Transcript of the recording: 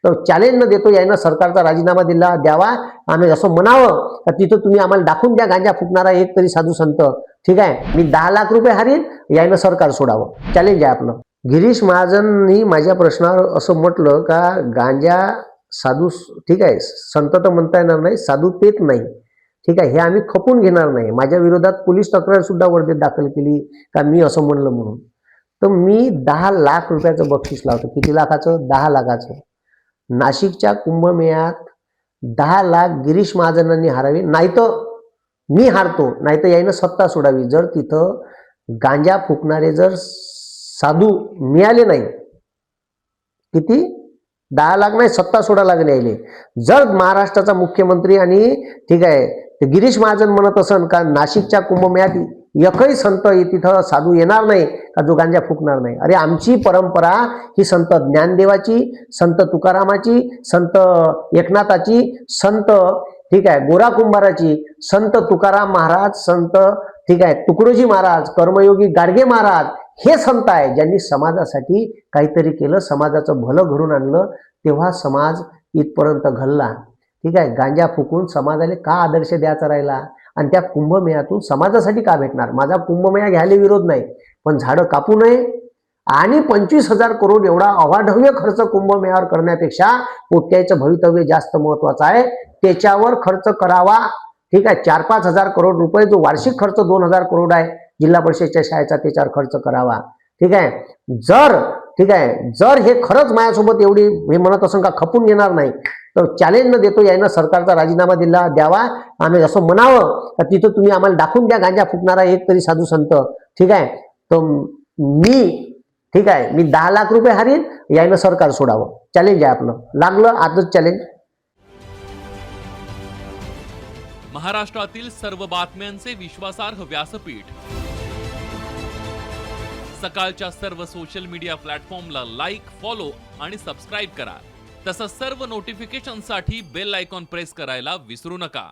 तर चॅलेंज न देतो यानं सरकारचा राजीनामा द्यावा. आम्ही असं म्हणावं का तिथं तुम्ही आम्हाला दाखवून द्या गांजा फुकणारा एक तरी साधू संत. ठीक आहे, मी 10 लाख रुपये हारीन, यानं सरकार सोडावं. चॅलेंज आहे आपलं. गिरीश महाजननी माझ्या प्रश्नावर असं म्हटलं का गांजा साधू, ठीक आहे, संत तर म्हणता येणार नाही, साधू पेत नाही. ठीक आहे, हे आम्ही खपून घेणार नाही. माझ्या विरोधात पोलीस तक्रार सुद्धा वर्धेत दाखल केली का मी असं म्हणलं म्हणून. तर मी 10 लाख रुपयाचं बक्षीस लावतो. किती लाखाचं? 10 लाखाचं. नाशिकच्या कुंभमेळ्यात 10 लाख गिरीश महाजनांनी हारावे, नाही तर मी हारतो, नाही तर यानं सत्ता सोडावी. जर तिथं गांजा फुकणारे जर साधू मिळाले नाही, किती? 10 लाख नाही, सत्ता सोडा लागेल यायले. जर महाराष्ट्राचा मुख्यमंत्री आणि ठीक आहे ते गिरीश महाजन म्हणत असन का नाशिकच्या कुंभमेळ्यात एकही संत तिथं साधू येणार नाही का जो गांजा फुकणार नाही. अरे आमची परंपरा ही संत ज्ञानदेवाची, संत तुकारामाची, संत एकनाथाची, संत ठीक आहे गोरा कुंभाराची, संत तुकाराम महाराज, संत ठीक आहे तुकडोजी महाराज, कर्मयोगी गाडगे महाराज, हे संत आहे ज्यांनी समाजासाठी काहीतरी केलं, समाजाचं भलं घडून आणलं. तेव्हा समाज इथपर्यंत घडला. ठीक आहे, गांजा फुकून समाजाला का आदर्श द्यायचा राहिला आणि त्या कुंभमेळ्यातून समाजासाठी का भेटणार? माझा कुंभमेळा घ्यायला विरोध नाही, पण झाडं कापू नये आणि 25,000 करोड एवढा अवाढव्य खर्च कुंभमेळ्यावर करण्यापेक्षा पोट्याचं भवितव्य जास्त महत्वाचं आहे, त्याच्यावर खर्च करावा. ठीक आहे, 4-5 हजार करोड रुपये जो वार्षिक खर्च 2,000 करोड आहे जिल्हा परिषदच्या शाळेचा, त्याच्यावर खर्च करावा. ठीक आहे, जर हे खरंच माझ्यासोबत एवढी हे म्हणत असून का खपून घेणार नाही, तर चॅलेंज न देतो यानं सरकारचा राजीनामा द्यावा. आम्ही असं म्हणावं का तिथं तुम्ही आम्हाला दाखवून द्या गांजा फुकणारा एक तरी साधू संत. ठीक आहे, तर ठीक आहे, मी 10 लाख रुपये हारीन, यानं सरकार सोडावं. चॅलेंज आहे आपलं. लागलं आजच चॅलेंज. महाराष्ट्रातील सर्व बातम्यांचे विश्वासार्ह व्यासपीठ, सकाळच्या सर्व सोशल मीडिया प्लॅटफॉर्मला लाईक, फॉलो आणि सबस्क्राईब करा. तसंच सर्व नोटिफिकेशनसाठी बेल आयकॉन प्रेस करायला विसरू नका.